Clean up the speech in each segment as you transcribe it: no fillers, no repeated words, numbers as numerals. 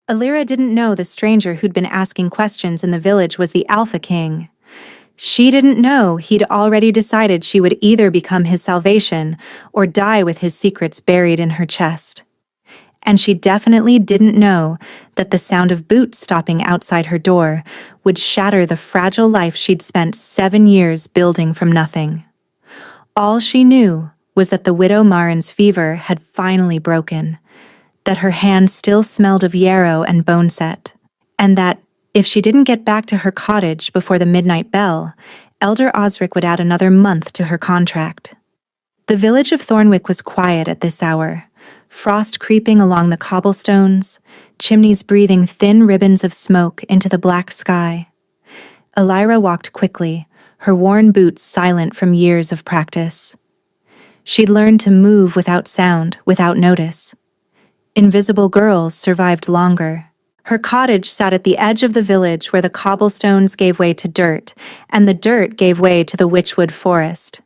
Alira didn't know the stranger who'd been asking questions in the village was the Alpha King. She didn't know he'd already decided she would either become his salvation or die with his secrets buried in her chest. And she definitely didn't know that the sound of boots stopping outside her door would shatter the fragile life she'd spent 7 years building from nothing. All she knew was that the widow Marin's fever had finally broken, that her hand still smelled of yarrow and boneset, and that, if she didn't get back to her cottage before the midnight bell, Elder Osric would add another month to her contract. The village of Thornwick was quiet at this hour, frost creeping along the cobblestones, chimneys breathing thin ribbons of smoke into the black sky. Alira walked quickly, her worn boots silent from years of practice. She'd learned to move without sound, without notice. Invisible girls survived longer. Her cottage sat at the edge of the village where the cobblestones gave way to dirt, and the dirt gave way to the witchwood forest.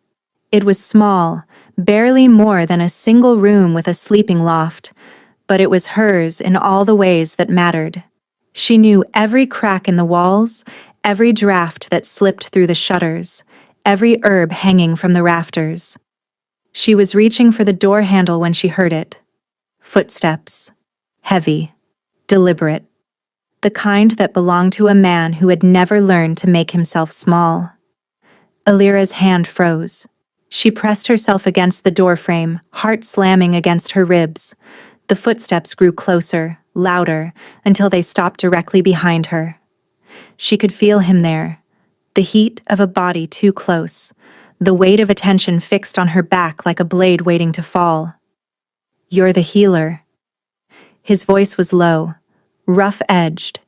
It was small, barely more than a single room with a sleeping loft, but it was hers in all the ways that mattered. She knew every crack in the walls, every draft that slipped through the shutters, every herb hanging from the rafters. She was reaching for the door handle when she heard it. Footsteps. Heavy. Deliberate. The kind that belonged to a man who had never learned to make himself small. Alira's hand froze. She pressed herself against the doorframe, heart slamming against her ribs. The footsteps grew closer, louder, until they stopped directly behind her. She could feel him there, the heat of a body too close, the weight of attention fixed on her back like a blade waiting to fall. "You're the healer." His voice was low, rough-edged,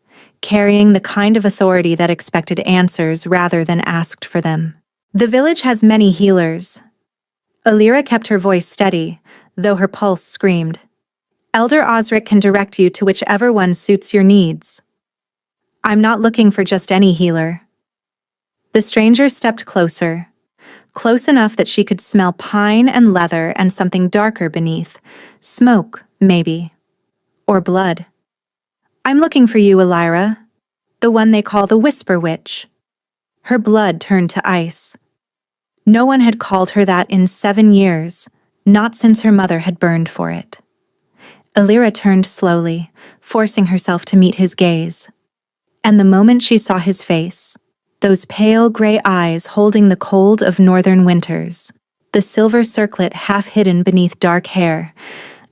carrying the kind of authority that expected answers rather than asked for them. "The village has many healers." Alira kept her voice steady, though her pulse screamed. "Elder Osric can direct you to whichever one suits your needs." "I'm not looking for just any healer." The stranger stepped closer, close enough that she could smell pine and leather and something darker beneath. Smoke, maybe. Or blood. "I'm looking for you, Alira. The one they call the Whisper Witch." Her blood turned to ice. No one had called her that in 7 years, not since her mother had burned for it. Alira turned slowly, forcing herself to meet his gaze. And the moment she saw his face, those pale gray eyes holding the cold of northern winters, the silver circlet half hidden beneath dark hair,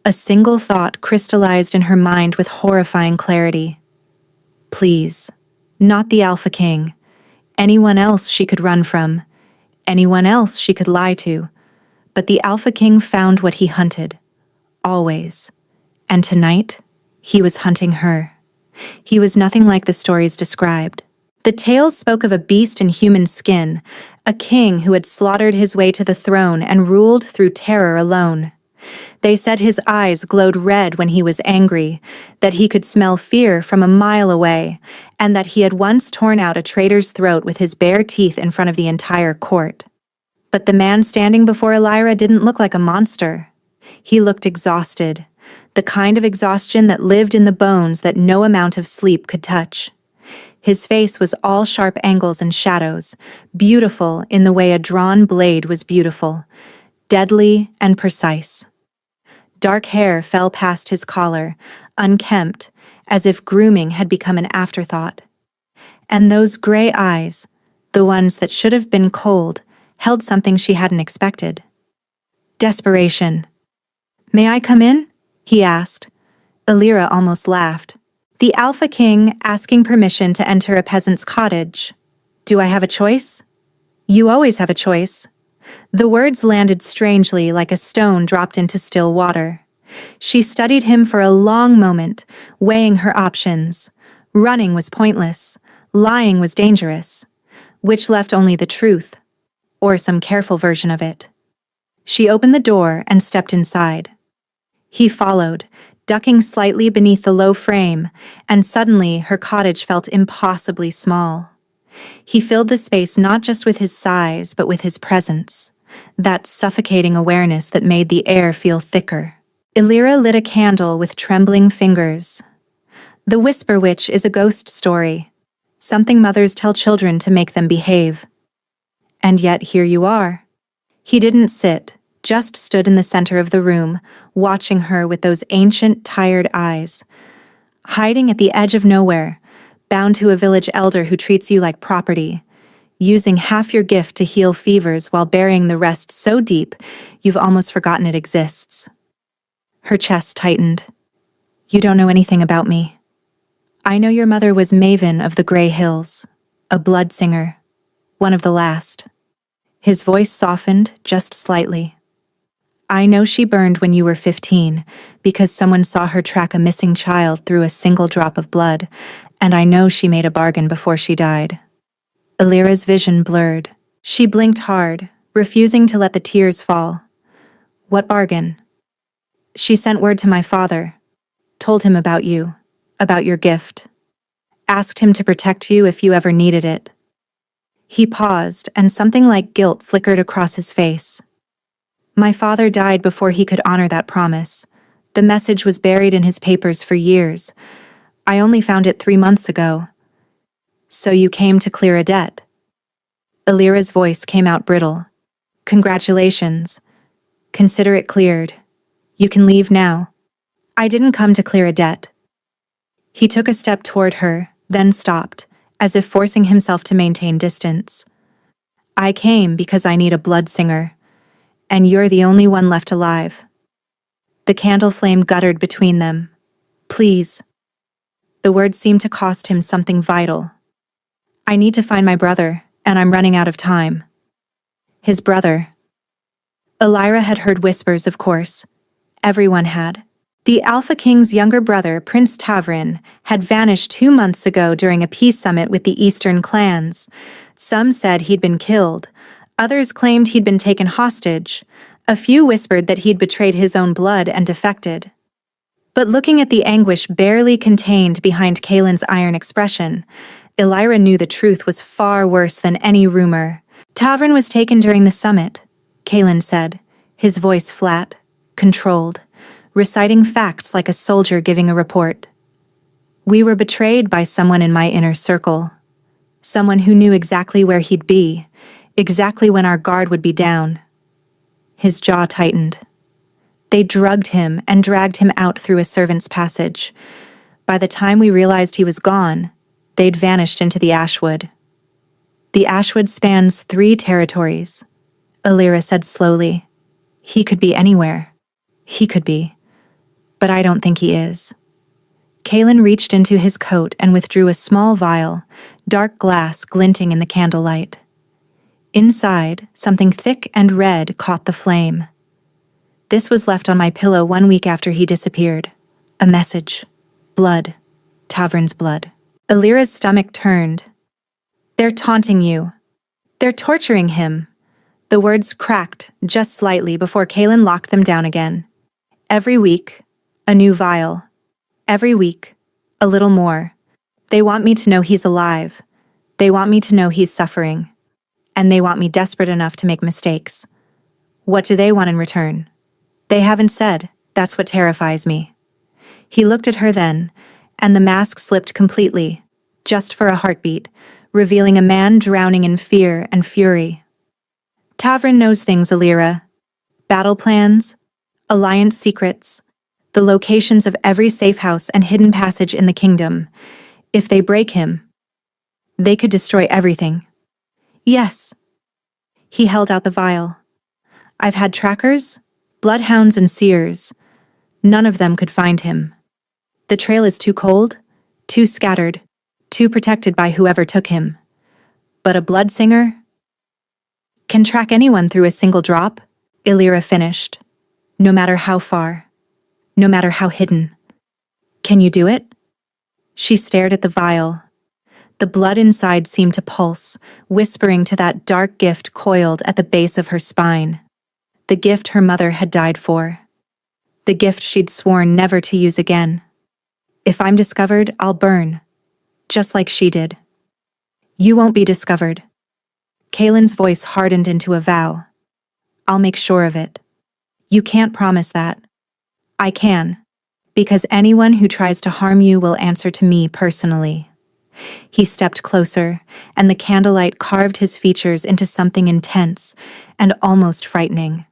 a single thought crystallized in her mind with horrifying clarity. Please, not the Alpha King. Anyone else she could run from, anyone else she could lie to, but the Alpha King found what he hunted, always. And tonight, he was hunting her. He was nothing like the stories described. The tales spoke of a beast in human skin, a king who had slaughtered his way to the throne and ruled through terror alone. They said his eyes glowed red when he was angry, that he could smell fear from a mile away, and that he had once torn out a traitor's throat with his bare teeth in front of the entire court. But the man standing before Alira didn't look like a monster. He looked exhausted, the kind of exhaustion that lived in the bones that no amount of sleep could touch. His face was all sharp angles and shadows, beautiful in the way a drawn blade was beautiful, deadly and precise. Dark hair fell past his collar, unkempt, as if grooming had become an afterthought. And those gray eyes, the ones that should have been cold, held something she hadn't expected. Desperation. "May I come in?" he asked. Alira almost laughed. The Alpha King asking permission to enter a peasant's cottage. "Do I have a choice?" "You always have a choice." The words landed strangely like a stone dropped into still water. She studied him for a long moment, weighing her options. Running was pointless. Lying was dangerous. Which left only the truth, or some careful version of it. She opened the door and stepped inside. He followed, ducking slightly beneath the low frame, and suddenly her cottage felt impossibly small. He filled the space not just with his size, but with his presence, that suffocating awareness that made the air feel thicker. Alira lit a candle with trembling fingers. The Whisper Witch is a ghost story, something mothers tell children to make them behave. And yet here you are. He didn't sit, just stood in the center of the room, watching her with those ancient, tired eyes. Hiding at the edge of nowhere, bound to a village elder who treats you like property, using half your gift to heal fevers while burying the rest so deep you've almost forgotten it exists. Her chest tightened. You don't know anything about me. I know your mother was Maven of the Grey Hills, a blood singer, one of the last. His voice softened just slightly. I know she burned when you were 15 because someone saw her track a missing child through a single drop of blood, and I know she made a bargain before she died. Alira's vision blurred. She blinked hard, refusing to let the tears fall. What bargain? She sent word to my father, told him about you, about your gift, asked him to protect you if you ever needed it. He paused, and something like guilt flickered across his face. My father died before he could honor that promise. The message was buried in his papers for years. I only found it 3 months ago. So you came to clear a debt? Alira's voice came out brittle. Congratulations. Consider it cleared. You can leave now. I didn't come to clear a debt. He took a step toward her, then stopped, as if forcing himself to maintain distance. I came because I need a blood singer, and you're the only one left alive. The candle flame guttered between them. Please. The words seemed to cost him something vital. I need to find my brother, and I'm running out of time. His brother. Alira had heard whispers, of course. Everyone had. The Alpha King's younger brother, Prince Tavrin, had vanished 2 months ago during a peace summit with the Eastern clans. Some said he'd been killed. Others claimed he'd been taken hostage. A few whispered that he'd betrayed his own blood and defected. But looking at the anguish barely contained behind Kaelin's iron expression, Alira knew the truth was far worse than any rumor. Tavrin was taken during the summit, Kaelin said, his voice flat, controlled, reciting facts like a soldier giving a report. We were betrayed by someone in my inner circle. Someone who knew exactly where he'd be, exactly when our guard would be down. His jaw tightened. They drugged him and dragged him out through a servant's passage. By the time we realized he was gone, they'd vanished into the Ashwood. The Ashwood spans 3 territories, Alira said slowly. He could be anywhere. He could be. But I don't think he is. Kaelin reached into his coat and withdrew a small vial, dark glass glinting in the candlelight. Inside, something thick and red caught the flame. This was left on my pillow 1 week after he disappeared. A message. Blood. Tavrin's blood. Alira's stomach turned. They're taunting you. They're torturing him. The words cracked just slightly before Kaelin locked them down again. Every week, a new vial. Every week, a little more. They want me to know he's alive. They want me to know he's suffering. And they want me desperate enough to make mistakes. What do they want in return? They haven't said. That's what terrifies me. He looked at her then, and the mask slipped completely, just for a heartbeat, revealing a man drowning in fear and fury. Tavrin knows things, Alira. Battle plans, alliance secrets, the locations of every safe house and hidden passage in the kingdom. If they break him, they could destroy everything. Yes. He held out the vial. I've had trackers, bloodhounds and seers. None of them could find him. The trail is too cold, too scattered, too protected by whoever took him. But a blood singer can track anyone through a single drop, Alira finished. No matter how far. No matter how hidden. Can you do it? She stared at the vial. The blood inside seemed to pulse, whispering to that dark gift coiled at the base of her spine. The gift her mother had died for. The gift she'd sworn never to use again. If I'm discovered, I'll burn. Just like she did. You won't be discovered. Kaelin's voice hardened into a vow. I'll make sure of it. You can't promise that. I can. Because anyone who tries to harm you will answer to me personally." He stepped closer, and the candlelight carved his features into something intense and almost frightening.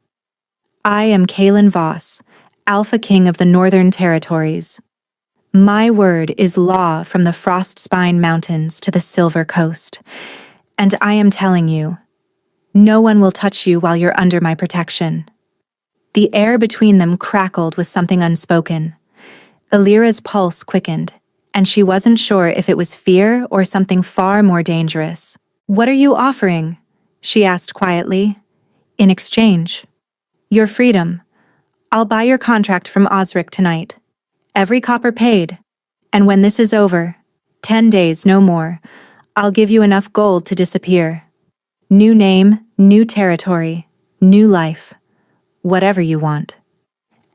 "I am Kalen Voss, Alpha King of the Northern Territories. My word is law from the Frostspine Mountains to the Silver Coast, and I am telling you, no one will touch you while you're under my protection." The air between them crackled with something unspoken. Illyra's pulse quickened, and she wasn't sure if it was fear or something far more dangerous. "What are you offering?" she asked quietly. "In exchange." "Your freedom. I'll buy your contract from Osric tonight. Every copper paid. And when this is over, 10 days, no more, I'll give you enough gold to disappear. New name, new territory, new life. Whatever you want.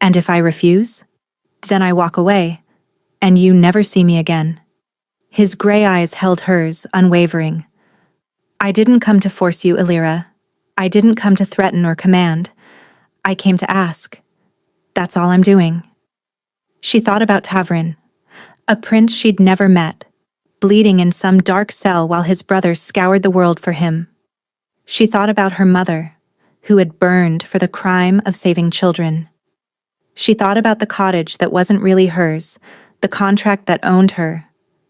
And if I refuse, then I walk away, and you never see me again." His gray eyes held hers, unwavering. "I didn't come to force you, Illyra. I didn't come to threaten or command. I came to ask. That's all I'm doing." She thought about Tavrin, a prince she'd never met, bleeding in some dark cell while his brothers scoured the world for him. She thought about her mother, who had burned for the crime of saving children. She thought about the cottage that wasn't really hers, the contract that owned her,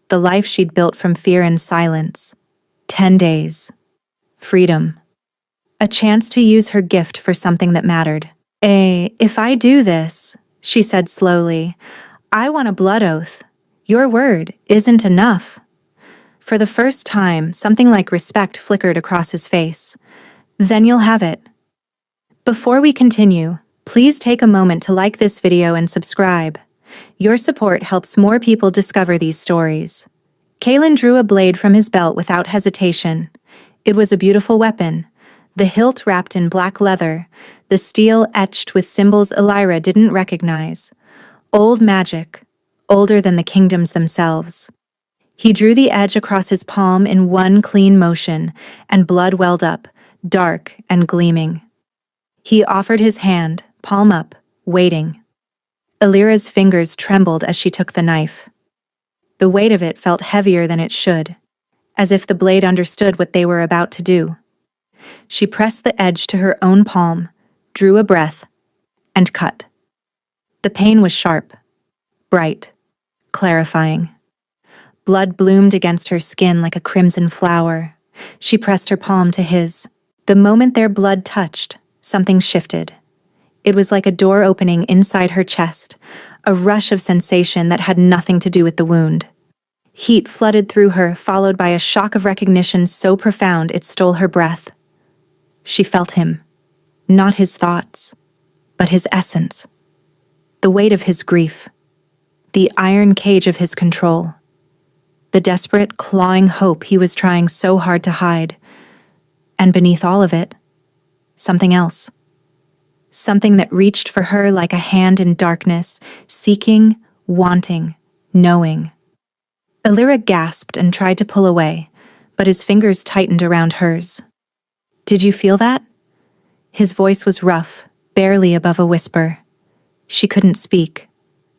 the life she'd built from fear and silence. 10 days. Freedom. A chance to use her gift for something that mattered. If I do this," she said slowly, "I want a blood oath. Your word isn't enough." For the first time, something like respect flickered across his face. "Then you'll have it." Before we continue, please take a moment to like this video and subscribe. Your support helps more people discover these stories. Kalen drew a blade from his belt without hesitation. It was a beautiful weapon, the hilt wrapped in black leather, the steel etched with symbols Illyra didn't recognize. Old magic, older than the kingdoms themselves. He drew the edge across his palm in one clean motion, and blood welled up, dark and gleaming. He offered his hand, palm up, waiting. Illyra's fingers trembled as she took the knife. The weight of it felt heavier than it should, as if the blade understood what they were about to do. She pressed the edge to her own palm, drew a breath, and cut. The pain was sharp, bright, clarifying. Blood bloomed against her skin like a crimson flower. She pressed her palm to his. The moment their blood touched, something shifted. It was like a door opening inside her chest, a rush of sensation that had nothing to do with the wound. Heat flooded through her, followed by a shock of recognition so profound it stole her breath. She felt him, not his thoughts, but his essence. The weight of his grief, the iron cage of his control, the desperate, clawing hope he was trying so hard to hide. And beneath all of it, something else. Something that reached for her like a hand in darkness, seeking, wanting, knowing. Illyra gasped and tried to pull away, but his fingers tightened around hers. "Did you feel that?" His voice was rough, barely above a whisper. She couldn't speak,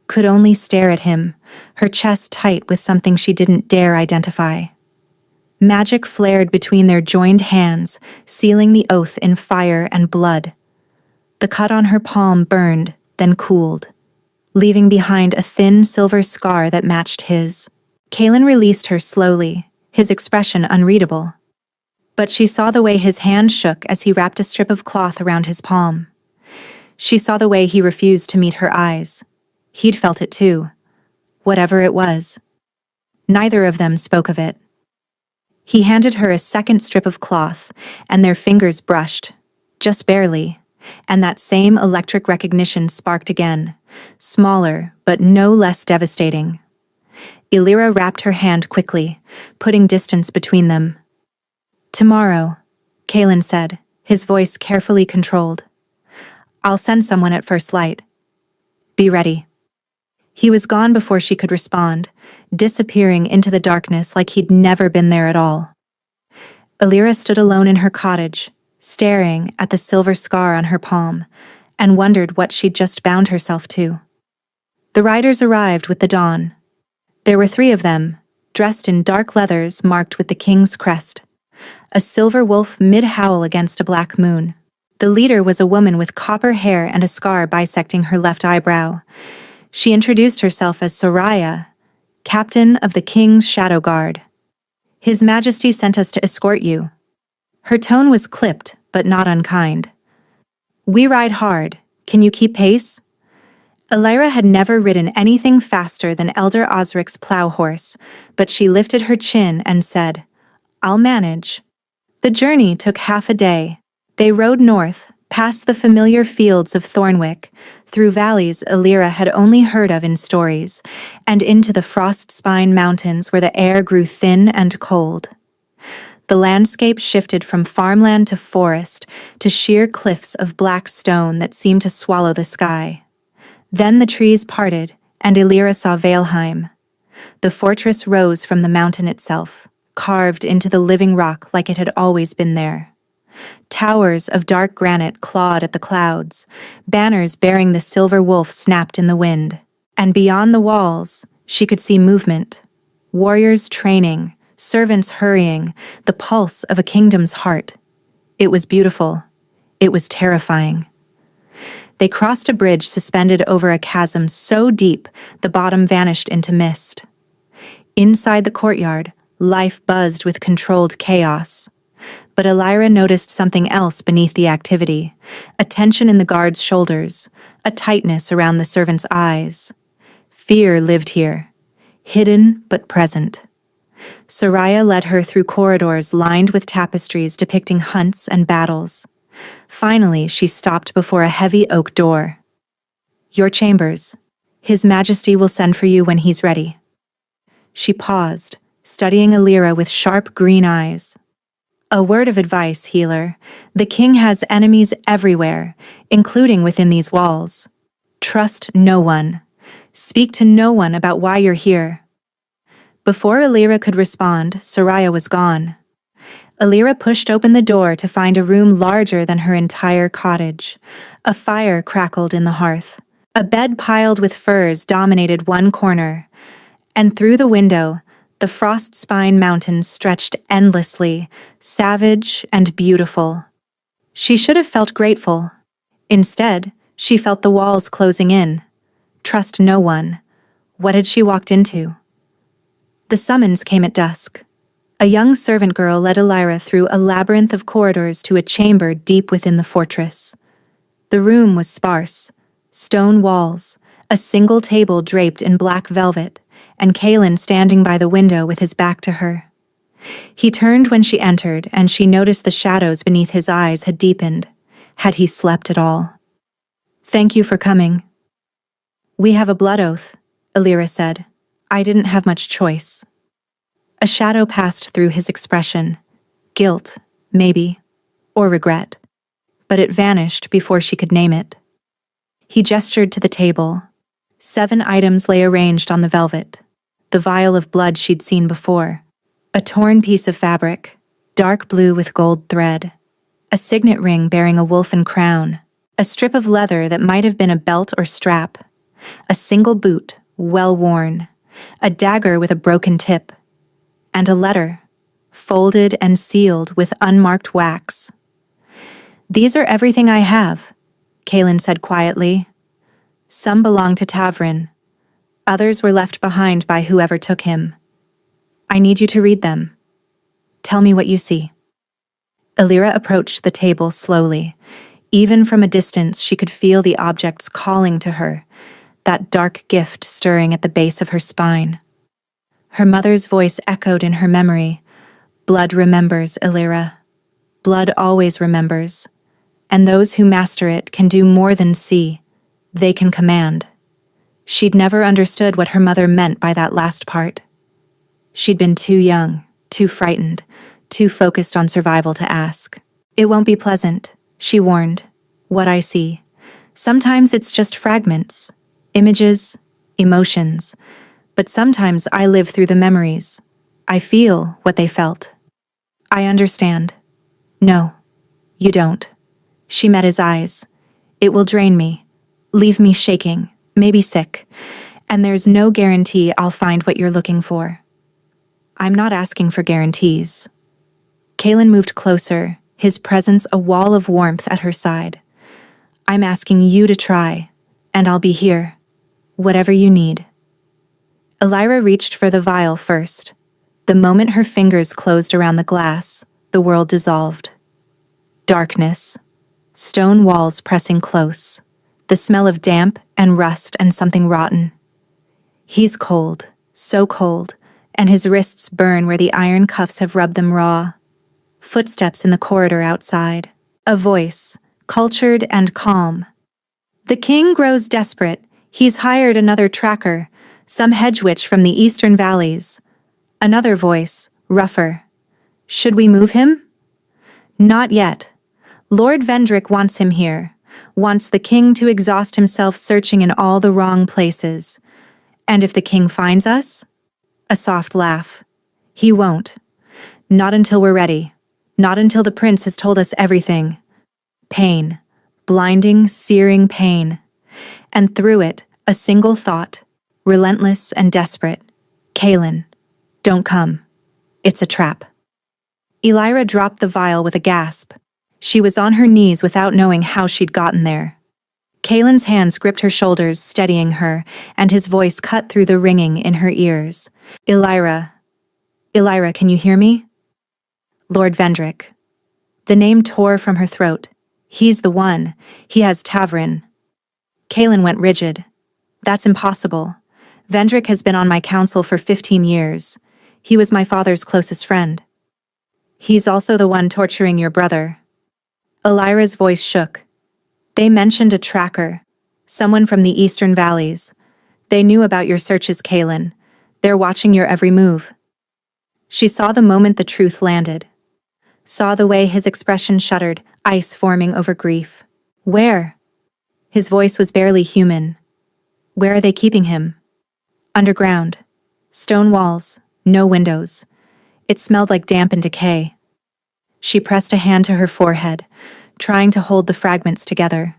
could only stare at him, her chest tight with something she didn't dare identify. Magic flared between their joined hands, sealing the oath in fire and blood. The cut on her palm burned, then cooled, leaving behind a thin silver scar that matched his. Kalen released her slowly, his expression unreadable. But she saw the way his hand shook as he wrapped a strip of cloth around his palm. She saw the way he refused to meet her eyes. He'd felt it too, whatever it was. Neither of them spoke of it. He handed her a second strip of cloth, and their fingers brushed, just barely, and that same electric recognition sparked again, smaller but no less devastating. Illyra wrapped her hand quickly, putting distance between them. "Tomorrow," Kalen said, his voice carefully controlled. "I'll send someone at first light. Be ready." He was gone before she could respond, disappearing into the darkness like he'd never been there at all. Illyra stood alone in her cottage, staring at the silver scar on her palm, and wondered what she'd just bound herself to. The riders arrived with the dawn. There were 3 of them, dressed in dark leathers marked with the king's crest. A silver wolf mid-howl against a black moon. The leader was a woman with copper hair and a scar bisecting her left eyebrow. She introduced herself as Soraya, captain of the king's shadow guard. His Majesty sent us to escort you. Her tone was clipped, but not unkind. We ride hard. Can you keep pace? Elira had never ridden anything faster than Elder Osric's plow horse, but she lifted her chin and said, I'll manage. The journey took half a day. They rode north, past the familiar fields of Thornwick, through valleys Elira had only heard of in stories, and into the Frostspine Mountains where the air grew thin and cold. The landscape shifted from farmland to forest, to sheer cliffs of black stone that seemed to swallow the sky. Then the trees parted, and Elira saw Valheim. The fortress rose from the mountain itself, carved into the living rock like it had always been there. Towers of dark granite clawed at the clouds, banners bearing the silver wolf snapped in the wind. And beyond the walls, she could see movement. Warriors training, servants hurrying, the pulse of a kingdom's heart. It was beautiful. It was terrifying. They crossed a bridge suspended over a chasm so deep the bottom vanished into mist. Inside the courtyard, life buzzed with controlled chaos. But Elira noticed something else beneath the activity, a tension in the guard's shoulders, a tightness around the servant's eyes. Fear lived here, hidden but present. Soraya led her through corridors lined with tapestries depicting hunts and battles. Finally, she stopped before a heavy oak door. Your chambers. His Majesty will send for you when he's ready. She paused, studying Elira with sharp green eyes. A word of advice, healer. The king has enemies everywhere, including within these walls. Trust no one. Speak to no one about why you're here. Before Elira could respond, Soraya was gone. Elira pushed open the door to find a room larger than her entire cottage. A fire crackled in the hearth. A bed piled with furs dominated one corner, and through the window, the Frostspine Mountains stretched endlessly, savage and beautiful. She should have felt grateful. Instead, she felt the walls closing in. Trust no one. What had she walked into? The summons came at dusk. A young servant girl led Elira through a labyrinth of corridors to a chamber deep within the fortress. The room was sparse. Stone walls, a single table draped in black velvet, and Kaelin standing by the window with his back to her. He turned when she entered, and she noticed the shadows beneath his eyes had deepened. Had he slept at all? Thank you for coming. We have a blood oath, Elira said. I didn't have much choice. A shadow passed through his expression. Guilt, maybe, or regret. But it vanished before she could name it. He gestured to the table. 7 items lay arranged on the velvet. The vial of blood she'd seen before. A torn piece of fabric, dark blue with gold thread. A signet ring bearing a wolfen crown. A strip of leather that might have been a belt or strap. A single boot, well worn. A dagger with a broken tip. And a letter, folded and sealed with unmarked wax. These are everything I have, Kaelin said quietly. Some belong to Tavrin. Others were left behind by whoever took him. I need you to read them. Tell me what you see. Elira approached the table slowly. Even from a distance, she could feel the objects calling to her, that dark gift stirring at the base of her spine. Her mother's voice echoed in her memory. Blood remembers, Elira. Blood always remembers. And those who master it can do more than see. They can command. She'd never understood what her mother meant by that last part. She'd been too young, too frightened, too focused on survival to ask. It won't be pleasant, she warned. What I see. Sometimes it's just fragments, images, emotions. But sometimes I live through the memories. I feel what they felt. I understand. No, you don't. She met his eyes. It will drain me, leave me shaking, maybe sick, And there's no guarantee I'll find what you're looking for. I'm not asking for guarantees. Kaelin moved closer, his presence a wall of warmth at her side. I'm asking you to try, and I'll be here. Whatever you need. Elira reached for the vial first. The moment her fingers closed around the glass, the world dissolved. Darkness. Stone walls pressing close. The smell of damp and rust and something rotten. He's cold, so cold, and his wrists burn where the iron cuffs have rubbed them raw. Footsteps in the corridor outside. A voice, cultured and calm. The king grows desperate. He's hired another tracker, some hedge witch from the eastern valleys. Another voice, rougher. Should we move him? Not yet. Lord Vendrick wants him here, wants the king to exhaust himself searching in all the wrong places. And if the king finds us? A soft laugh. He won't. Not until we're ready. Not until the prince has told us everything. Pain. Blinding, searing pain. And through it, a single thought, relentless and desperate. Kaelin, don't come. It's a trap. Elira dropped the vial with a gasp. She was on her knees without knowing how she'd gotten there. Kaelin's hands gripped her shoulders, steadying her, and his voice cut through the ringing in her ears. Elira, can you hear me? Lord Vendrick. The name tore from her throat. He's the one. He has Tavrin. Kaelin went rigid. That's impossible. Vendrick has been on my council for 15 years. He was my father's closest friend. He's also the one torturing your brother. Elira's voice shook. They mentioned a tracker. Someone from the eastern valleys. They knew about your searches, Kaelin. They're watching your every move. She saw the moment the truth landed. Saw the way his expression shuddered, ice forming over grief. Where? His voice was barely human. Where are they keeping him? Underground. Stone walls. No windows. It smelled like damp and decay. She pressed a hand to her forehead, trying to hold the fragments together.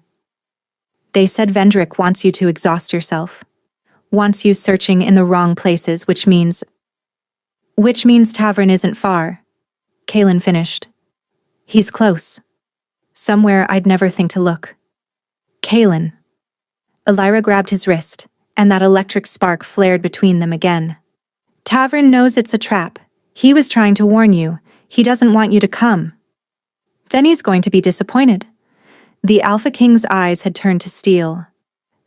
They said Vendrick wants you to exhaust yourself. Wants you searching in the wrong places, which means Tavern isn't far. Kaelin finished. He's close. Somewhere I'd never think to look. Kaelin. Elira grabbed his wrist, and that electric spark flared between them again. Tavern knows it's a trap. He was trying to warn you. He doesn't want you to come. Then he's going to be disappointed. The Alpha King's eyes had turned to steel.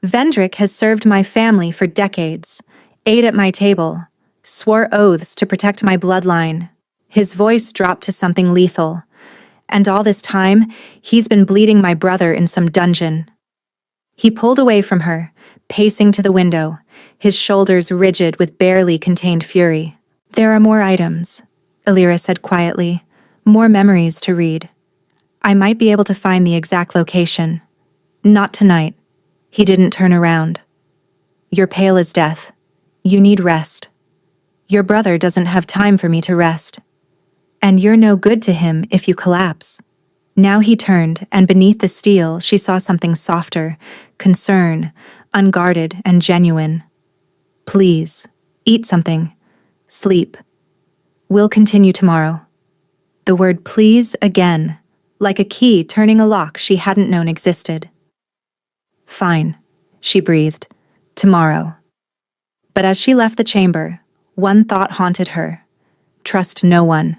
Vendrick has served my family for decades, ate at my table, swore oaths to protect my bloodline. His voice dropped to something lethal. And all this time, he's been bleeding my brother in some dungeon. He pulled away from her, pacing to the window, his shoulders rigid with barely contained fury. There are more items, Elira said quietly, more memories to read. I might be able to find the exact location. Not tonight. He didn't turn around. You're pale as death. You need rest. Your brother doesn't have time for me to rest. And you're no good to him if you collapse. Now he turned, and beneath the steel she saw something softer, concern, unguarded and genuine. Please, eat something. Sleep. We'll continue tomorrow. The word please again, like a key turning a lock she hadn't known existed. Fine, she breathed. Tomorrow. But as she left the chamber, one thought haunted her. Trust no one.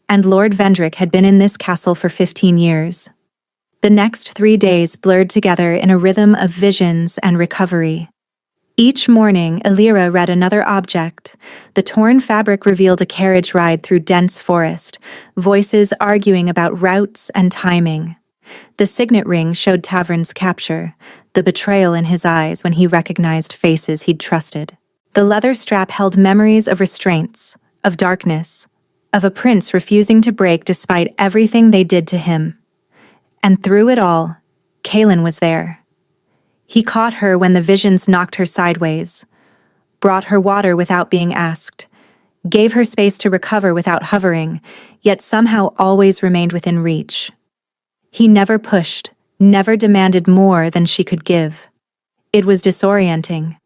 And Lord Vendrick had been in this castle for 15 years. The next 3 days blurred together in a rhythm of visions and recovery. Each morning, Elira read another object. The torn fabric revealed a carriage ride through dense forest, voices arguing about routes and timing. The signet ring showed Tavern's capture, the betrayal in his eyes when he recognized faces he'd trusted. The leather strap held memories of restraints, of darkness, of a prince refusing to break despite everything they did to him. And through it all, Kaelin was there. He caught her when the visions knocked her sideways, brought her water without being asked, gave her space to recover without hovering, yet somehow always remained within reach. He never pushed, never demanded more than she could give. It was disorienting,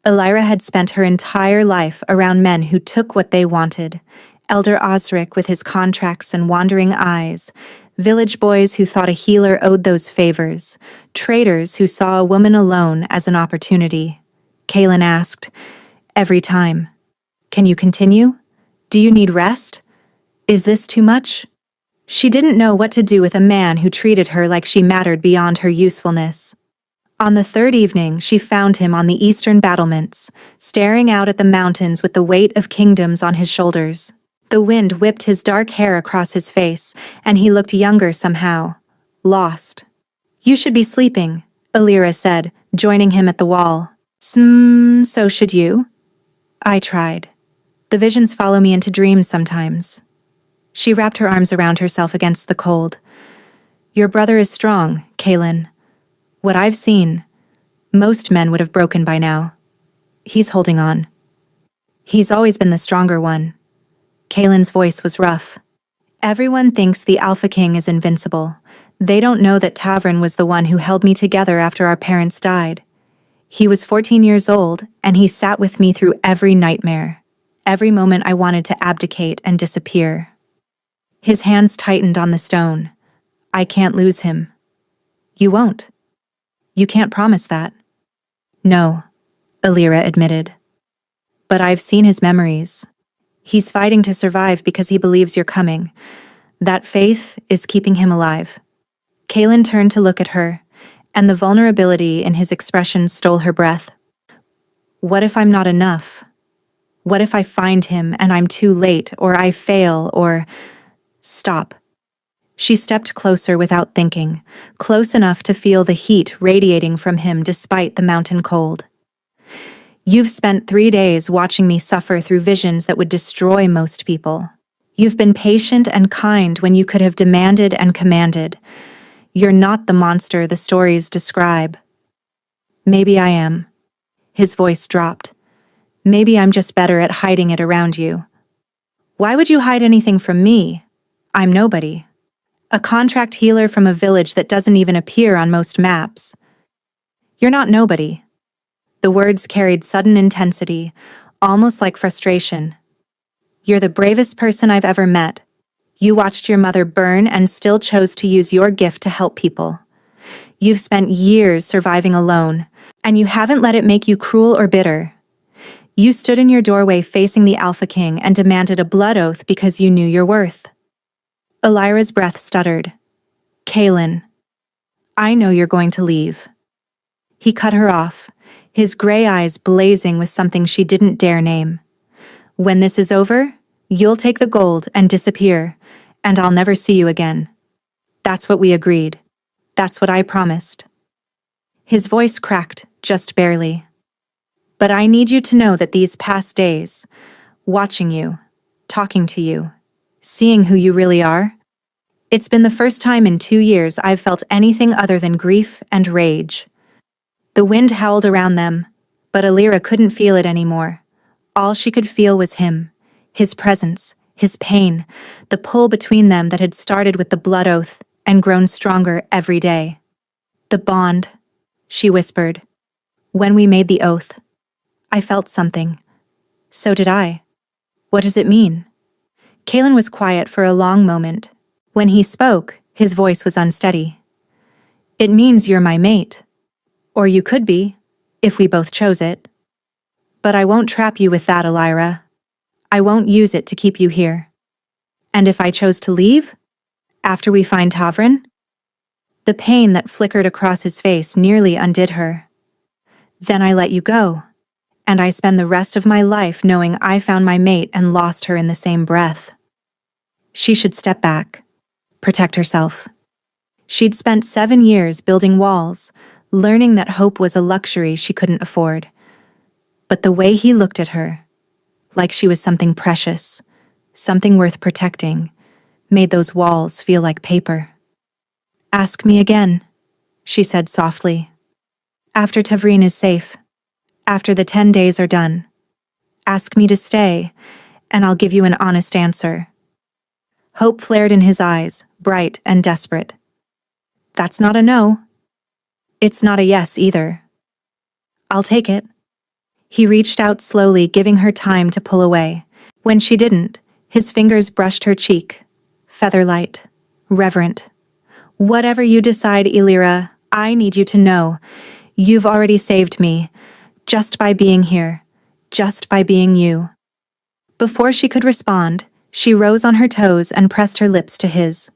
Elira had spent her entire life around men who took what they wanted. Elder Osric with his contracts and wandering eyes, village boys who thought a healer owed those favors, traders who saw a woman alone as an opportunity. Kaelin asked, every time, "Can you continue? Do you need rest? Is this too much?" She didn't know what to do with a man who treated her like she mattered beyond her usefulness. On the third evening, she found him on the eastern battlements, staring out at the mountains with the weight of kingdoms on his shoulders. The wind whipped his dark hair across his face, and he looked younger somehow, lost. "You should be sleeping," Elira said, joining him at the wall. So should you." I tried. The visions follow me into dreams sometimes." She wrapped her arms around herself against the cold. "Your brother is strong, Kaelin. What I've seen, most men would have broken by now. He's holding on. He's always been the stronger one." Kaelin's voice was rough. "Everyone thinks the Alpha King is invincible. They don't know that Tavrin was the one who held me together after our parents died. He was 14 years old, and he sat with me through every nightmare, every moment I wanted to abdicate and disappear." His hands tightened on the stone. "I can't lose him." "You won't. You can't promise that." "No," Elira admitted. "But I've seen his memories. He's fighting to survive because he believes you're coming. That faith is keeping him alive." Kaelin turned to look at her, and the vulnerability in his expression stole her breath. "What if I'm not enough? What if I find him and I'm too late, or I fail, or—" "Stop." She stepped closer without thinking, close enough to feel the heat radiating from him despite the mountain cold. "You've spent 3 days watching me suffer through visions that would destroy most people. You've been patient and kind when you could have demanded and commanded. You're not the monster the stories describe." "Maybe I am." His voice dropped. "Maybe I'm just better at hiding it around you." "Why would you hide anything from me? I'm nobody. A contract healer from a village that doesn't even appear on most maps." "You're not nobody." The words carried sudden intensity, almost like frustration. "You're the bravest person I've ever met. You watched your mother burn and still chose to use your gift to help people. You've spent years surviving alone, and you haven't let it make you cruel or bitter. You stood in your doorway facing the Alpha King and demanded a blood oath because you knew your worth." Elira's breath stuttered. "Kaelin, I know you're going to leave." He cut her off, his gray eyes blazing with something she didn't dare name. "When this is over, you'll take the gold and disappear, and I'll never see you again. That's what we agreed. That's what I promised." His voice cracked, just barely. "But I need you to know that these past days, watching you, talking to you, seeing who you really are, it's been the first time in 2 years I've felt anything other than grief and rage." The wind howled around them, but Elira couldn't feel it anymore. All she could feel was him, his presence, his pain, the pull between them that had started with the blood oath and grown stronger every day. "The bond," she whispered. "When we made the oath, I felt something. So did I. What does it mean?" Kaelin was quiet for a long moment. When he spoke, his voice was unsteady. "It means you're my mate. Or you could be, if we both chose it. But I won't trap you with that, Elira. I won't use it to keep you here. And if I chose to leave? After we find Tavrin?" The pain that flickered across his face nearly undid her. "Then I let you go. And I spend the rest of my life knowing I found my mate and lost her in the same breath." She should step back, protect herself. She'd spent 7 years building walls, learning that hope was a luxury she couldn't afford. But the way he looked at her, like she was something precious, something worth protecting, made those walls feel like paper. "Ask me again," she said softly. "After Tavrin is safe. After the 10 days are done. Ask me to stay, and I'll give you an honest answer." Hope flared in his eyes, bright and desperate. "That's not a no. It's not a yes either." "I'll take it." He reached out slowly, giving her time to pull away. When she didn't, his fingers brushed her cheek. Featherlight. Reverent. Whatever you decide, Illyra, I need you to know. You've already saved me. Just by being here. Just by being you. Before she could respond, she rose on her toes and pressed her lips to his.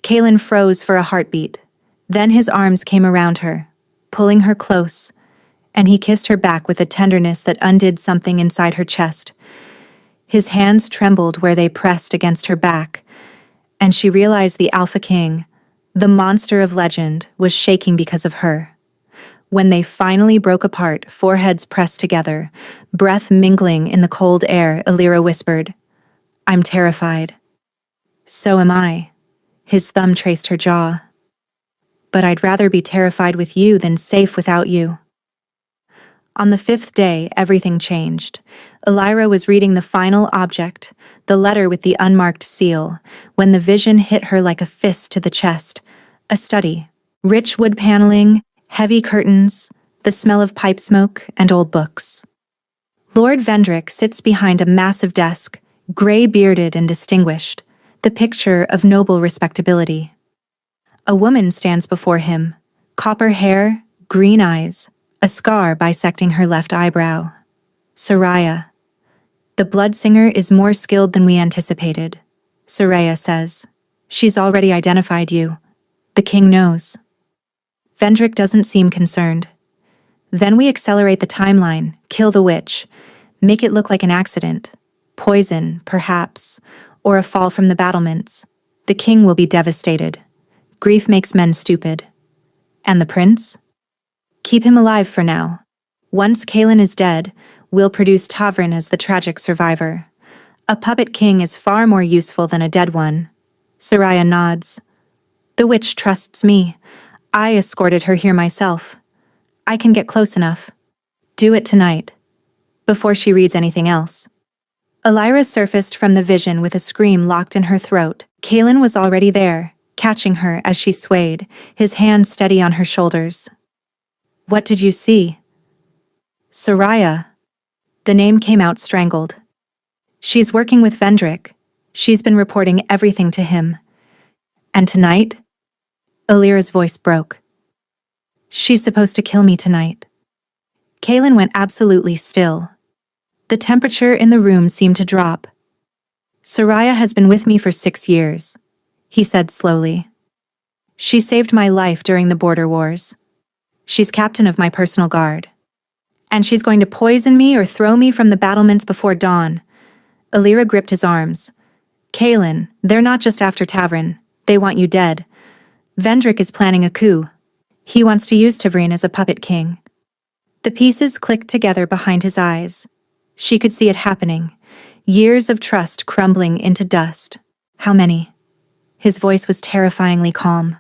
Kaelin froze for a heartbeat. Then his arms came around her, pulling her close, and he kissed her back with a tenderness that undid something inside her chest. His hands trembled where they pressed against her back, and she realized the Alpha King, the monster of legend, was shaking because of her. When they finally broke apart, foreheads pressed together, breath mingling in the cold air, Illyra whispered, "I'm terrified." "So am I." His thumb traced her jaw. "But I'd rather be terrified with you than safe without you." On the 5th day, everything changed. Illyra was reading the final object, the letter with the unmarked seal, when the vision hit her like a fist to the chest. A study. Rich wood paneling, heavy curtains, the smell of pipe smoke, and old books. Lord Vendrick sits behind a massive desk, gray-bearded and distinguished, the picture of noble respectability. A woman stands before him, copper hair, green eyes, a scar bisecting her left eyebrow. Soraya. "The blood singer is more skilled than we anticipated," Soraya says. "She's already identified you. The king knows." Vendrick doesn't seem concerned. "Then we accelerate the timeline, kill the witch, make it look like an accident. Poison, perhaps, or a fall from the battlements. The king will be devastated. Grief makes men stupid. And the prince? Keep him alive for now. Once Kaelin is dead, we'll produce Tavrin as the tragic survivor. A puppet king is far more useful than a dead one." Soraya nods. "The witch trusts me. I escorted her here myself. I can get close enough. Do it tonight." Before she reads anything else. Illyra surfaced from the vision with a scream locked in her throat. Kaelin was already there, catching her as she swayed, his hand steady on her shoulders. "What did you see?" "Soraya." The name came out strangled. "She's working with Vendrick. She's been reporting everything to him. And tonight?" Illyra's voice broke. "She's supposed to kill me tonight." Kaelin went absolutely still. The temperature in the room seemed to drop. "Soraya has been with me for 6 years," he said slowly. "She saved my life during the border wars. She's captain of my personal guard. And she's going to poison me or throw me from the battlements before dawn." Illyra gripped his arms. "Kaelin, they're not just after Tavrin. They want you dead. Vendrick is planning a coup. He wants to use Tavrin as a puppet king." The pieces clicked together behind his eyes. She could see it happening. Years of trust crumbling into dust. "How many?" His voice was terrifyingly calm.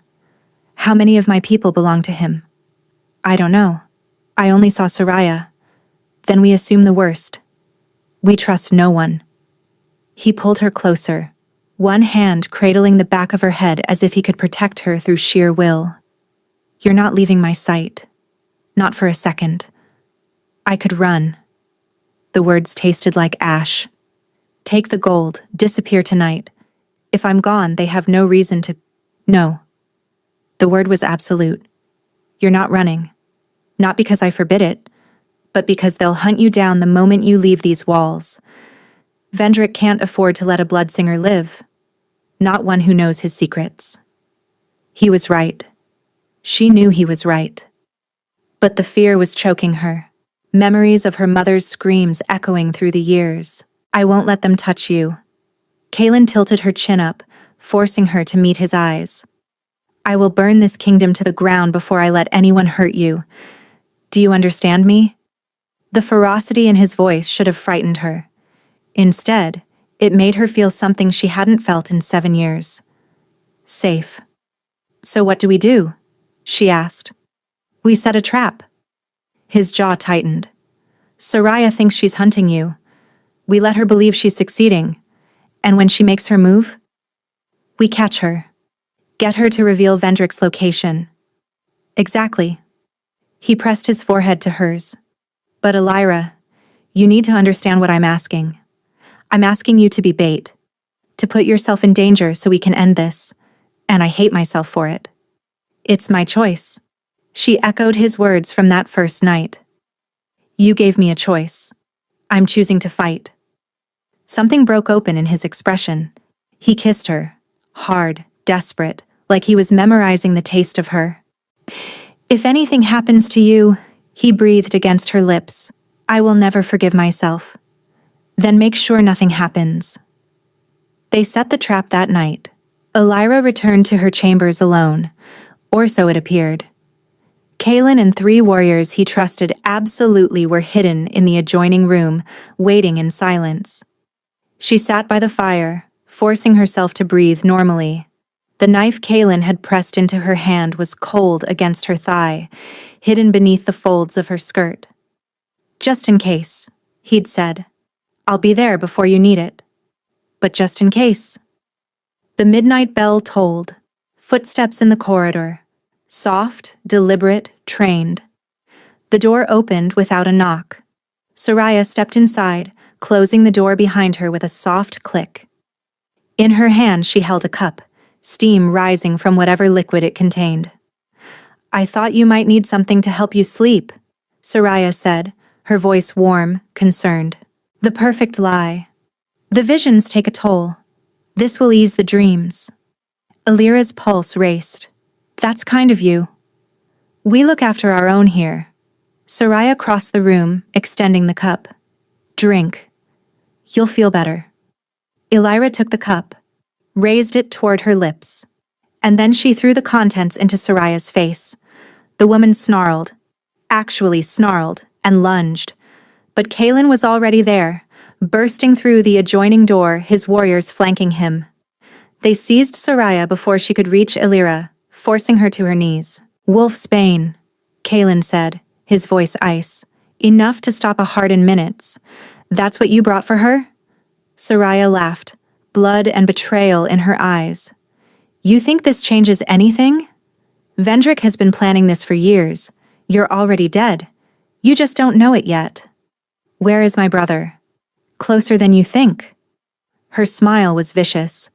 "How many of my people belong to him?" "I don't know. I only saw Soraya. Then we assume the worst. We trust no one." He pulled her closer, one hand cradling the back of her head as if he could protect her through sheer will. "You're not leaving my sight. Not for a second. I could run." The words tasted like ash. "Take the gold, disappear tonight. If I'm gone, they have no reason to—" "No." The word was absolute. "You're not running. Not because I forbid it, but because they'll hunt you down the moment you leave these walls. Vendrick can't afford to let a bloodsinger live. Not one who knows his secrets." He was right. She knew he was right. But the fear was choking her. Memories of her mother's screams echoing through the years. "I won't let them touch you." Kaelin tilted her chin up, forcing her to meet his eyes. "I will burn this kingdom to the ground before I let anyone hurt you. Do you understand me?" The ferocity in his voice should have frightened her. Instead, it made her feel something she hadn't felt in 7 years. Safe. "So what do we do?" she asked. "We set a trap." His jaw tightened. "Soraya thinks she's hunting you. We let her believe she's succeeding. And when she makes her move, we catch her. Get her to reveal Vendrick's location." "Exactly." He pressed his forehead to hers. "But Illyra, You need to understand what I'm asking. I'm asking you to be bait, to put yourself in danger so we can end this, and I hate myself for it. It's my choice. She echoed his words from that first night. You gave me a choice. I'm choosing to fight. Something broke open in his expression. He kissed her, hard, desperate, like he was memorizing the taste of her. If anything happens to you, he breathed against her lips, I will never forgive myself. Then make sure nothing happens. They set the trap that night. Elira returned to her chambers alone, or so it appeared. Kaelin and 3 warriors he trusted absolutely were hidden in the adjoining room, waiting in silence. She sat by the fire, forcing herself to breathe normally. The knife Kaelin had pressed into her hand was cold against her thigh, hidden beneath the folds of her skirt. Just in case, he'd said. I'll be there before you need it. But just in case. The midnight bell tolled. Footsteps in the corridor. Soft, deliberate, trained. The door opened without a knock. Soraya stepped inside, closing the door behind her with a soft click. In her hand she held a cup, steam rising from whatever liquid it contained. I thought you might need something to help you sleep, Soraya said, her voice warm, concerned. The perfect lie. The visions take a toll. This will ease the dreams. Elira's pulse raced. That's kind of you. We look after our own here. Soraya crossed the room, extending the cup. Drink. You'll feel better. Elira took the cup, raised it toward her lips, and then she threw the contents into Soraya's face. The woman snarled, actually snarled, and lunged. But Kaelin was already there, bursting through the adjoining door, his warriors flanking him. They seized Soraya before she could reach Elira, forcing her to her knees. Wolf's bane, Kaelin said, his voice ice. Enough to stop a heart in minutes. That's what you brought for her? Soraya laughed, blood and betrayal in her eyes. You think this changes anything? Vendrick has been planning this for years. You're already dead. You just don't know it yet. Where is my brother? Closer than you think. Her smile was vicious.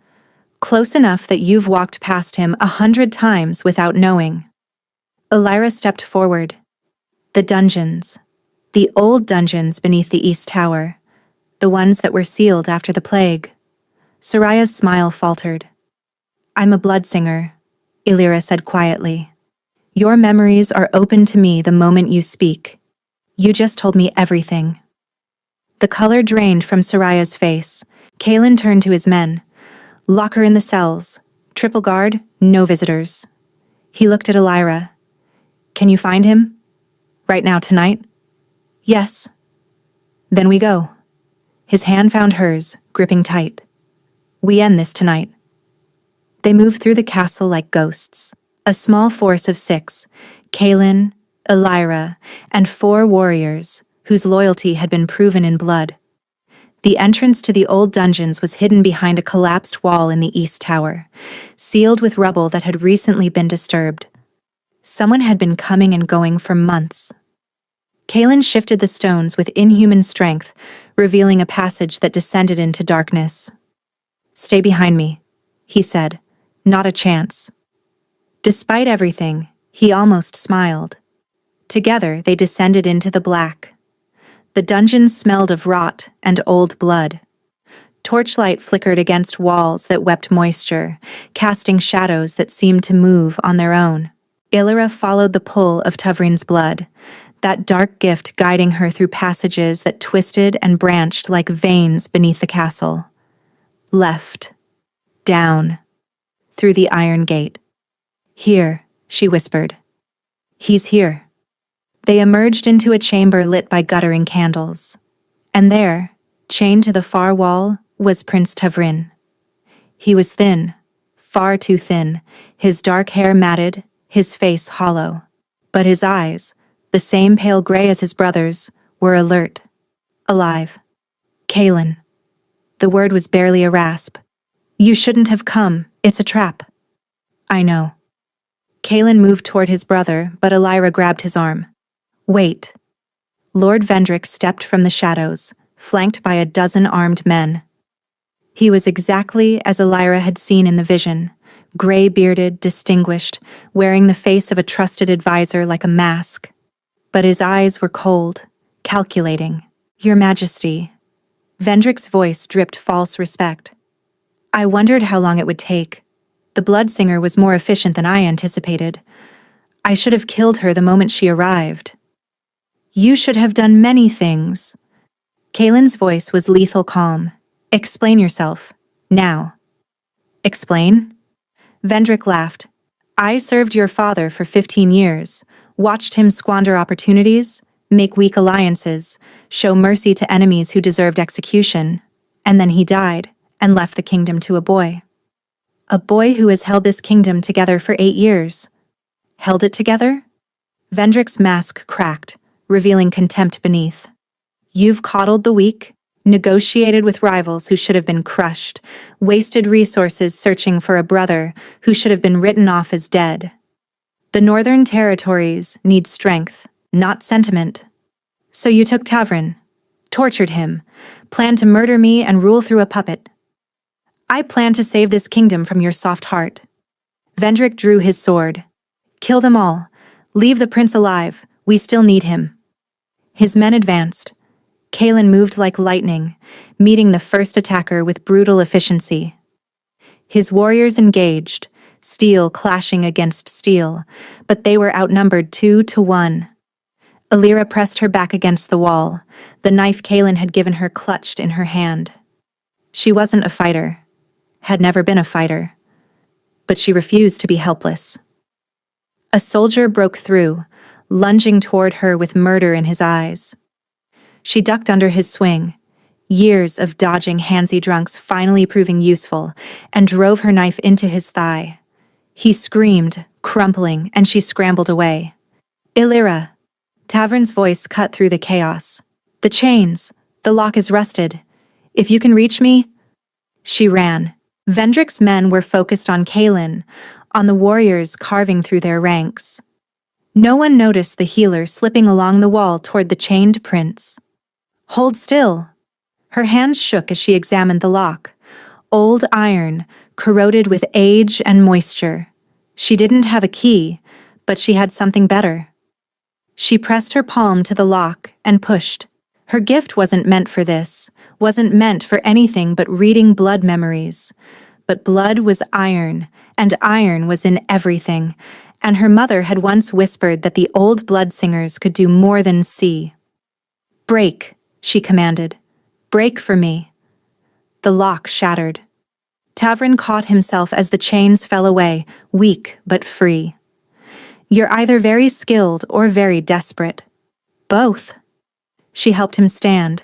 Close enough that you've walked past him 100 times without knowing. Elira stepped forward. The dungeons. The old dungeons beneath the East Tower. The ones that were sealed after the plague. Soraya's smile faltered. I'm a bloodsinger, Elira said quietly. Your memories are open to me the moment you speak. You just told me everything. The color drained from Soraya's face. Kaelin turned to his men. Lock her in the cells. Triple guard, no visitors. He looked at Elira. Can you find him? Right now, tonight? Yes. Then we go. His hand found hers, gripping tight. We end this tonight. They moved through the castle like ghosts. A small force of 6, Kaelin, Elira, and 4 warriors, whose loyalty had been proven in blood. The entrance to the old dungeons was hidden behind a collapsed wall in the East Tower, sealed with rubble that had recently been disturbed. Someone had been coming and going for months. Kaelin shifted the stones with inhuman strength, revealing a passage that descended into darkness. Stay behind me, he said. Not a chance. Despite everything, he almost smiled. Together they descended into the black. The dungeon smelled of rot and old blood. Torchlight flickered against walls that wept moisture, casting shadows that seemed to move on their own. Elira followed the pull of Tuvrin's blood, that dark gift guiding her through passages that twisted and branched like veins beneath the castle. Left. Down. Through the iron gate. Here, she whispered. He's here. They emerged into a chamber lit by guttering candles. And there, chained to the far wall, was Prince Tuvrin. He was thin, far too thin, his dark hair matted, his face hollow. But his eyes, the same pale gray as his brother's, were alert, alive. Kaelin. The word was barely a rasp. You shouldn't have come, it's a trap. I know. Kaelin moved toward his brother, but Elira grabbed his arm. Wait. Lord Vendrick stepped from the shadows, flanked by a dozen armed men. He was exactly as Elira had seen in the vision, gray-bearded, distinguished, wearing the face of a trusted advisor like a mask. But his eyes were cold, calculating. "Your Majesty." Vendrick's voice dripped false respect. "I wondered how long it would take. The Bloodsinger was more efficient than I anticipated. I should have killed her the moment she arrived." "You should have done many things." Kaelin's voice was lethal calm. "Explain yourself. Now." "Explain?" Vendrick laughed. "I served your father for 15 years, watched him squander opportunities, make weak alliances, show mercy to enemies who deserved execution, and then he died and left the kingdom to a boy. A boy who has held this kingdom together for 8 years. Held it together?" Vendrick's mask cracked, revealing contempt beneath. "You've coddled the weak, negotiated with rivals who should have been crushed, wasted resources searching for a brother who should have been written off as dead. The Northern Territories need strength, not sentiment. So you took Tavrin, tortured him, planned to murder me and rule through a puppet. I plan to save this kingdom from your soft heart." Vendrick drew his sword. "Kill them all. Leave the prince alive. We still need him." His men advanced. Kaelin moved like lightning, meeting the first attacker with brutal efficiency. His warriors engaged, steel clashing against steel, but they were outnumbered 2-1. Elira pressed her back against the wall, the knife Kaelin had given her clutched in her hand. She wasn't a fighter, had never been a fighter, but she refused to be helpless. A soldier broke through, lunging toward her with murder in his eyes. She ducked under his swing, years of dodging handsy drunks finally proving useful, and drove her knife into his thigh. He screamed, crumpling, and she scrambled away. "Elira!" Tavrin's voice cut through the chaos. "The chains! The lock is rusted. If you can reach me—" She ran. Vendrick's men were focused on Kaelin, on the warriors carving through their ranks. No one noticed the healer slipping along the wall toward the chained prince. "Hold still!" Her hands shook as she examined the lock. Old iron, corroded with age and moisture. She didn't have a key, but she had something better. She pressed her palm to the lock and pushed. Her gift wasn't meant for this, wasn't meant for anything but reading blood memories. But blood was iron, and iron was in everything, and her mother had once whispered that the old Bloodsingers could do more than see. "Break," she commanded. "Break for me." The lock shattered. Tavrin caught himself as the chains fell away, weak but free. "You're either very skilled or very desperate." "Both." She helped him stand.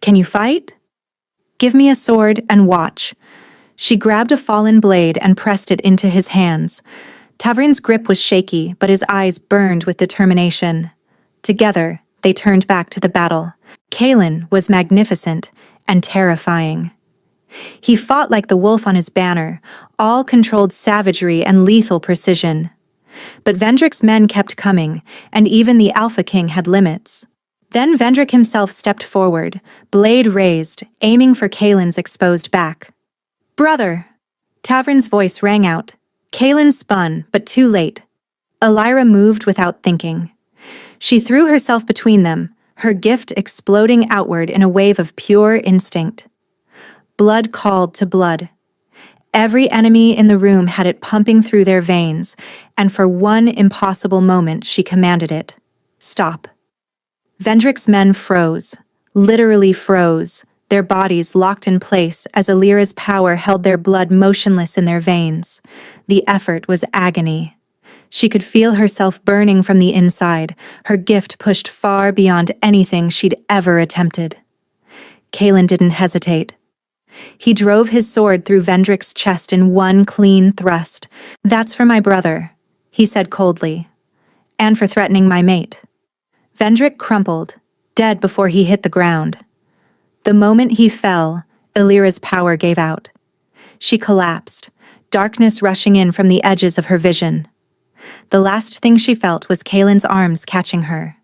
"Can you fight?" "Give me a sword and watch." She grabbed a fallen blade and pressed it into his hands. Tavrin's grip was shaky, but his eyes burned with determination. Together, they turned back to the battle. Kaelin was magnificent and terrifying. He fought like the wolf on his banner, all controlled savagery and lethal precision. But Vendrick's men kept coming, and even the Alpha King had limits. Then Vendrick himself stepped forward, blade raised, aiming for Kaelin's exposed back. "Brother!" Tavrin's voice rang out. Kaelin spun, but too late. Elira moved without thinking. She threw herself between them, her gift exploding outward in a wave of pure instinct. Blood called to blood. Every enemy in the room had it pumping through their veins, and for one impossible moment she commanded it. "Stop." Vendrick's men froze, literally froze, their bodies locked in place as Elira's power held their blood motionless in their veins. The effort was agony. She could feel herself burning from the inside, her gift pushed far beyond anything she'd ever attempted. Kaelin didn't hesitate. He drove his sword through Vendrick's chest in one clean thrust. "That's for my brother," he said coldly, "and for threatening my mate." Vendrick crumpled, dead before he hit the ground. The moment he fell, Elira's power gave out. She collapsed, darkness rushing in from the edges of her vision. The last thing she felt was Kaelin's arms catching her.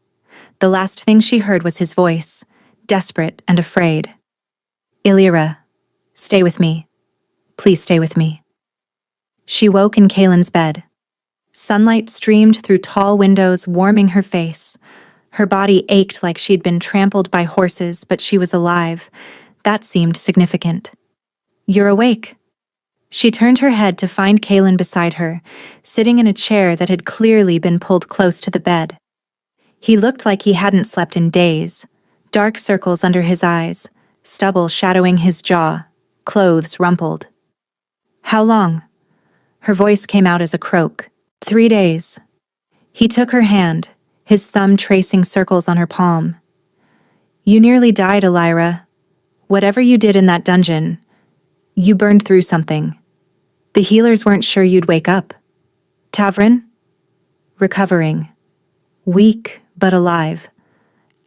The last thing she heard was his voice, desperate and afraid. Illyra, stay with me. Please stay with me. She woke in Kaelin's bed. Sunlight streamed through tall windows, warming her face. Her body ached like she'd been trampled by horses, but she was alive. That seemed significant. You're awake. She turned her head to find Kaelin beside her, sitting in a chair that had clearly been pulled close to the bed. He looked like he hadn't slept in days, dark circles under his eyes, stubble shadowing his jaw, clothes rumpled. How long? Her voice came out as a croak. 3 days. He took her hand, his thumb tracing circles on her palm. You nearly died, Illyra. Whatever you did in that dungeon, you burned through something. The healers weren't sure you'd wake up. Tavrin? Recovering. Weak, but alive.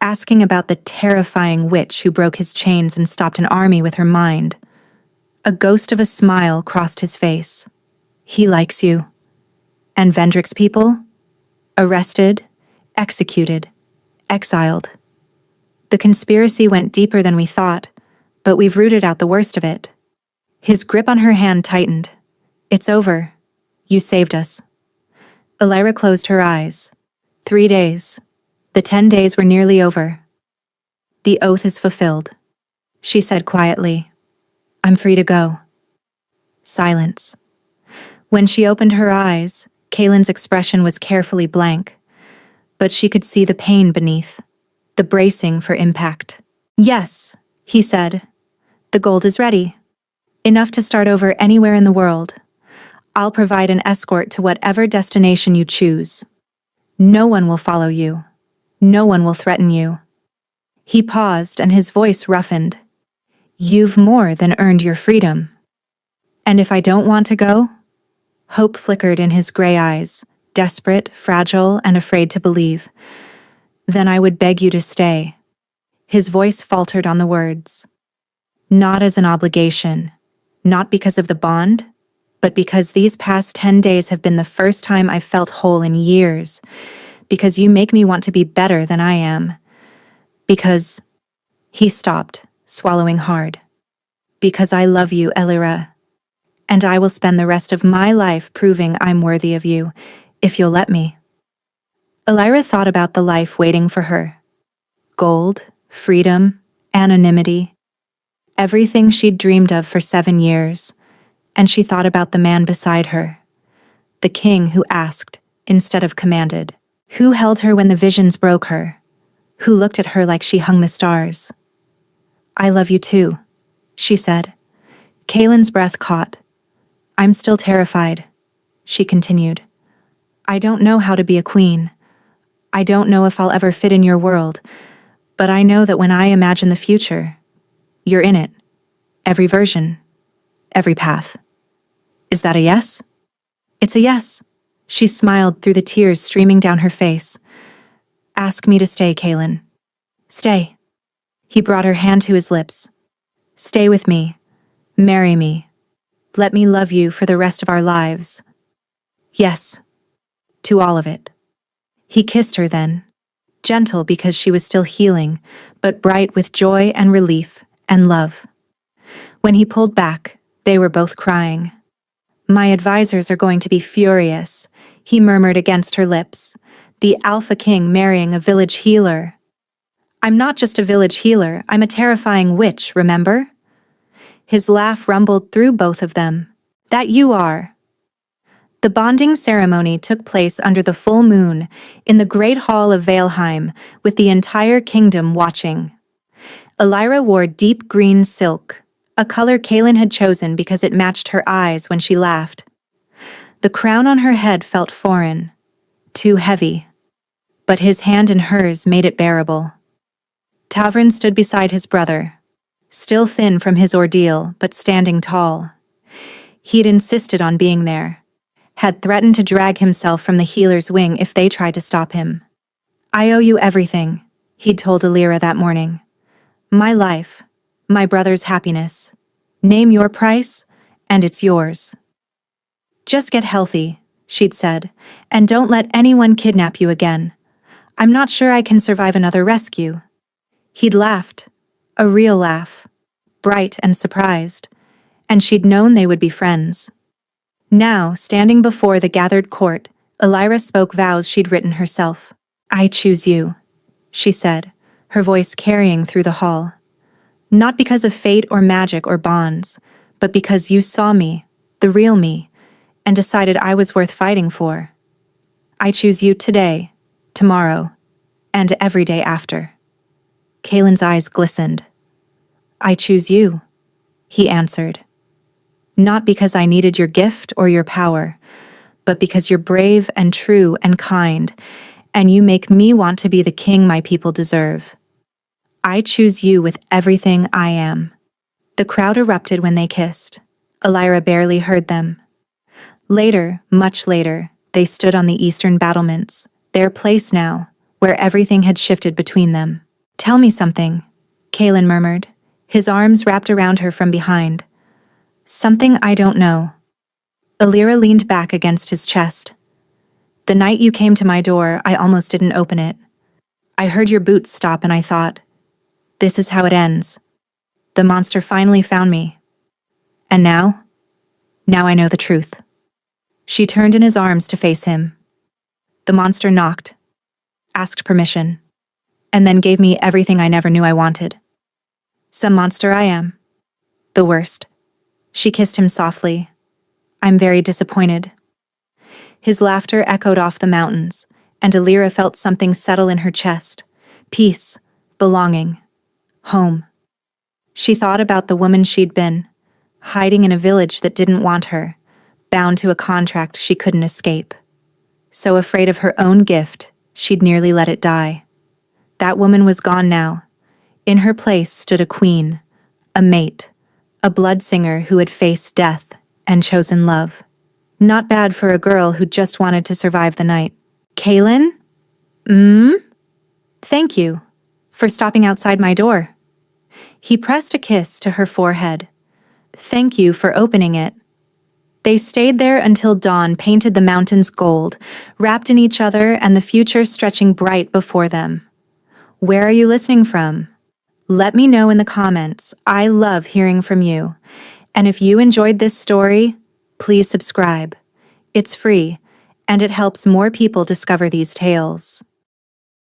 Asking about the terrifying witch who broke his chains and stopped an army with her mind. A ghost of a smile crossed his face. He likes you. And Vendrick's people? Arrested, executed, exiled. The conspiracy went deeper than we thought, but we've rooted out the worst of it. His grip on her hand tightened. It's over. You saved us. Illyra closed her eyes. 3 days. The 10 days were nearly over. The oath is fulfilled, she said quietly. I'm free to go. Silence. When she opened her eyes, Kaelin's expression was carefully blank, but she could see the pain beneath, the bracing for impact. Yes, he said. The gold is ready. Enough to start over anywhere in the world. I'll provide an escort to whatever destination you choose. No one will follow you. No one will threaten you. He paused and his voice roughened. You've more than earned your freedom. And if I don't want to go? Hope flickered in his gray eyes, desperate, fragile, and afraid to believe. Then I would beg you to stay. His voice faltered on the words. Not as an obligation, not because of the bond, but because these past 10 days have been the first time I've felt whole in years. Because you make me want to be better than I am. Because... He stopped, swallowing hard. Because I love you, Illyra. And I will spend the rest of my life proving I'm worthy of you, if you'll let me. Illyra thought about the life waiting for her. Gold, freedom, anonymity. Everything she'd dreamed of for 7 years. And she thought about the man beside her. The king who asked, instead of commanded. Who held her when the visions broke her? Who looked at her like she hung the stars? I love you too, she said. Kaelin's breath caught. I'm still terrified, she continued. I don't know how to be a queen. I don't know if I'll ever fit in your world, but I know that when I imagine the future, you're in it. Every version, every path. Is that a yes? It's a yes. She smiled through the tears streaming down her face. Ask me to stay, Kaelin. Stay. He brought her hand to his lips. Stay with me. Marry me. Let me love you for the rest of our lives. Yes. To all of it. He kissed her then, gentle because she was still healing, but bright with joy and relief and love. When he pulled back, they were both crying. My advisors are going to be furious, he murmured against her lips. The Alpha King marrying a village healer. I'm not just a village healer, I'm a terrifying witch, remember? His laugh rumbled through both of them. That you are. The bonding ceremony took place under the full moon in the great hall of Valheim, with the entire kingdom watching. Illyra wore deep green silk, a color Kaelin had chosen because it matched her eyes when she laughed. The crown on her head felt foreign, too heavy, but his hand in hers made it bearable. Tavrin stood beside his brother, still thin from his ordeal, but standing tall. He'd insisted on being there, had threatened to drag himself from the healer's wing if they tried to stop him. I owe you everything, he'd told Illyra that morning. My life, my brother's happiness. Name your price, and it's yours. Just get healthy, she'd said, and don't let anyone kidnap you again. I'm not sure I can survive another rescue." He'd laughed, a real laugh, bright and surprised, and she'd known they would be friends. Now, standing before the gathered court, Elira spoke vows she'd written herself. "I choose you," she said, her voice carrying through the hall. "Not because of fate or magic or bonds, but because you saw me, the real me, and decided I was worth fighting for. I choose you today, tomorrow, and every day after." Kaelin's eyes glistened. "I choose you," he answered. "Not because I needed your gift or your power, but because you're brave and true and kind, and you make me want to be the king my people deserve. I choose you with everything I am." The crowd erupted when they kissed. Elira barely heard them. Later, much later, they stood on the eastern battlements, their place now, where everything had shifted between them. "Tell me something," Kaelin murmured, his arms wrapped around her from behind. "Something I don't know." Elira leaned back against his chest. "The night you came to my door, I almost didn't open it. I heard your boots stop and I thought, this is how it ends. The monster finally found me. And now? Now I know the truth." She turned in his arms to face him. "The monster knocked, asked permission, and then gave me everything I never knew I wanted. Some monster I am. The worst." She kissed him softly. "I'm very disappointed." His laughter echoed off the mountains, and Elira felt something settle in her chest. Peace, belonging, home. She thought about the woman she'd been, hiding in a village that didn't want her, bound to a contract she couldn't escape. So afraid of her own gift, she'd nearly let it die. That woman was gone now. In her place stood a queen, a mate, a blood singer who had faced death and chosen love. Not bad for a girl who just wanted to survive the night. "Kaelin? Thank you for stopping outside my door." He pressed a kiss to her forehead. "Thank you for opening it." They stayed there until dawn painted the mountains gold, wrapped in each other and the future stretching bright before them. Where are you listening from? Let me know in the comments. I love hearing from you. And if you enjoyed this story, please subscribe. It's free, and it helps more people discover these tales.